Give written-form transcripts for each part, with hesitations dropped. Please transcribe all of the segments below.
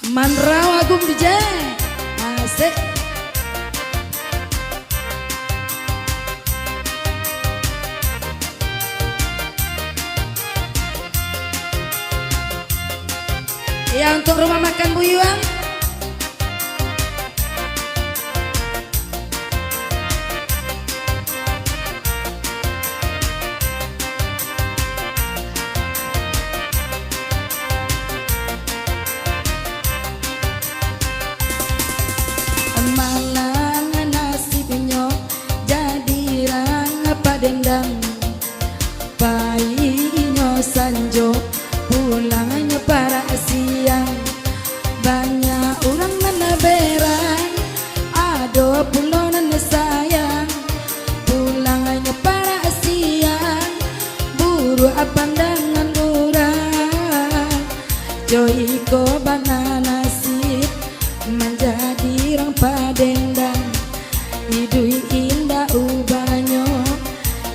Mandraw Agung DJ asik. Ya untuk rumah makan Bu Yuang. Malang nasibnya jadi rang padendang, painya sanjo pulangnya para siang. Banyak orang meneberang, ada pulonan sayang. Pulangnya para siang, buru pandangan orang. Joiko bana nasib menjadi rang padendang, hidui indah ubanyo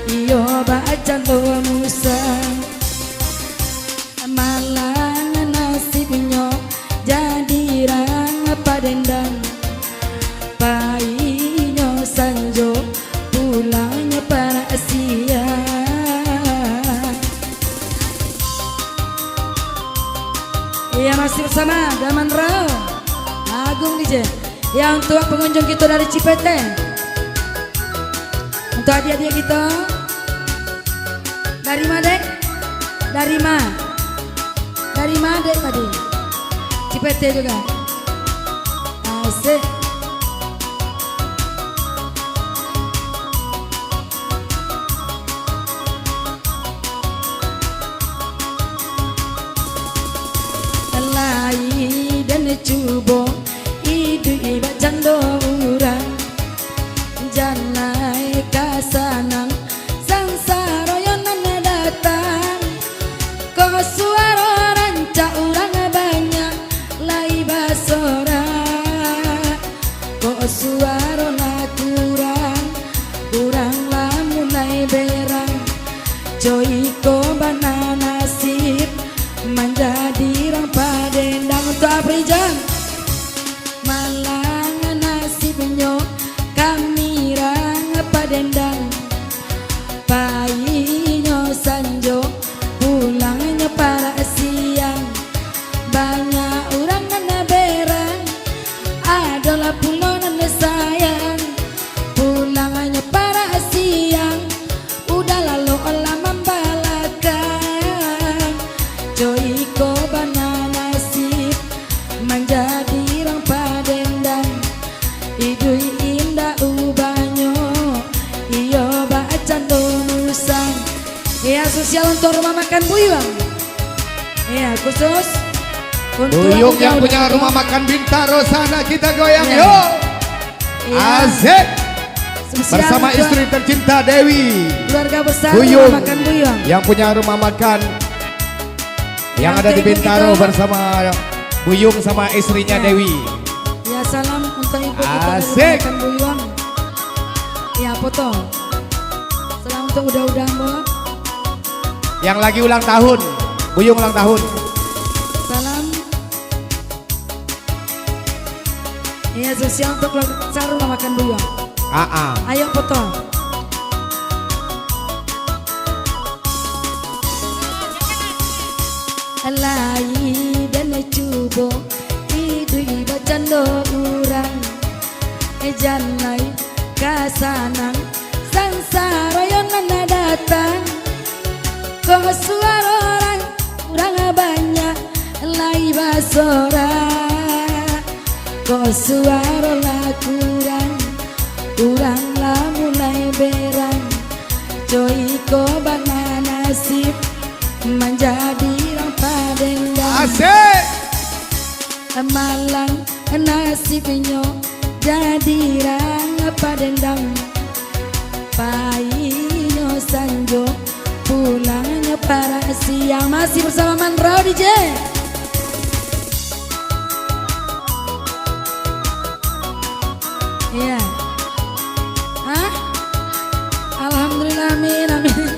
iyo bacan musang. Malang nasibnya jadi rang padendang, painya sanjo pulangnya para siang. Iya masih bersama Daman Rao Agung DJ. Ya untuk pengunjung kita dari Cipete, untuk hadiah-hadiah kita dari Madek, dari Madek tadi Cipete juga asik. Lai dan cubo idu iba jando urang, janai kasanang sangsara yonan datang. Kau suara ranca urang banyak lai basora, kau suara la kurang lah mulai berang. Joiko bana nasib menjadi rang padendang. Untuk Aprijan Malang nasibnya kami rang padendang, painya sanjo pulangnya para siang. Banyak orang berang, adalah pulonan sayang. Pulangnya para siang, udah lalu olah membalakan. Joiko bana nasib menjadi rang padendang, hidui indah ubanyo iyo bacan musang. Ya sosial untuk rumah makan Buyung. Ya khusus untuk Buyung yang punya rumah makan Bintaro sana kita goyang ya. Yuk ya. Asik bersama istri tercinta Dewi, keluarga besar Buyung, rumah makan Buyung yang punya rumah makan yang ada di Bintaro kita, bersama Buyung sama istrinya ya. Dewi. Ya salam untuk ibu kita asik. Makan Buyung. Ya foto. Salam untuk udah mbak. Yang lagi ulang tahun, Buyung ulang tahun. Salam. Ya sosial untuk keluarga besar rumah makan Buyung. Ayo foto. Lai dan cubo idu iba jando urang, janai kasanang sangsara yonan datang. Kau suara orang banyak lai basora, kau suara la kurang lah mulai berang. Joiko bana nasib menjadi rang padendang. Asik. Malang nasibnya jadi rang padendang, painya sanjo pulangnya para siang. Masih bersama Mandraw DJ. Iya. Alhamdulillah amin amin.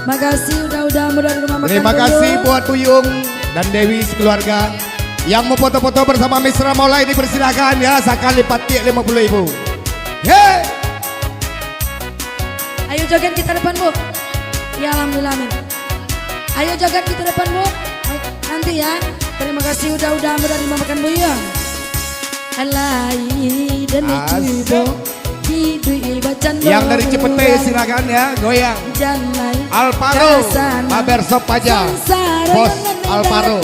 Makasih udah mudah di rumah makan. Terima kasih buat Buyung dan Dewi sekeluarga Yang mau foto-foto bersama Misra Maulai dipersilakan ya, sekali patik 50.000. Hey! Ayo joget kita depan Bu. Ya alhamdulillah amin. Ayo joget kita depan Bu. Nanti ya. Terima kasih udah ambil dari makan buyung. Alai dan itu yang dari Cipete silakan ya, goyang. Alvaro, Maber Sop Pajang, Bos Alvaro.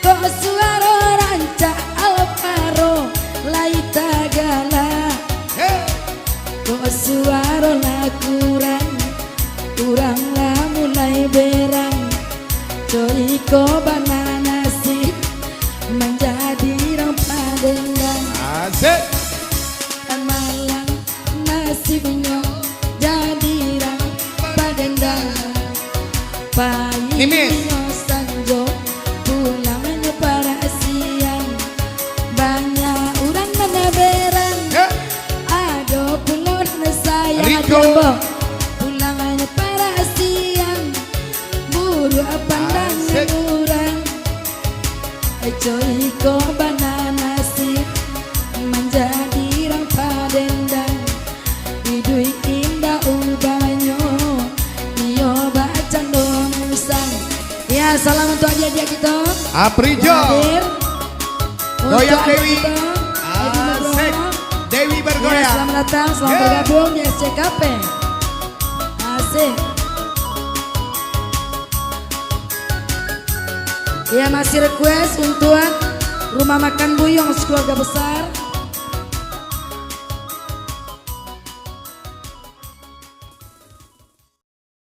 Kok suara ranca Alvaro, laita gala. Kok suara lah kurang lah mulai berang. Coy ko banana sih menjadi rempah dendang. Asik. Malang nasibnya jadi rempah dendang. Pahitnya sanjo pulangnya para siang. Banyak orang mana berang. Ada pulon sayang jombo. Pulangannya para siang. Buru pandang orang. Coy ko banana sih menjadi rempah dendang. Hidui indah ubanyo iyo bacang domusang. Ya salam untuk adik-adik kita Aprijo goyang Dewi. Asik. Dewi Ya, bergoyang. selamat datang, selamat bergabung di SCKP. Asik. Ya masih request untuk rumah makan Buyong keluarga besar.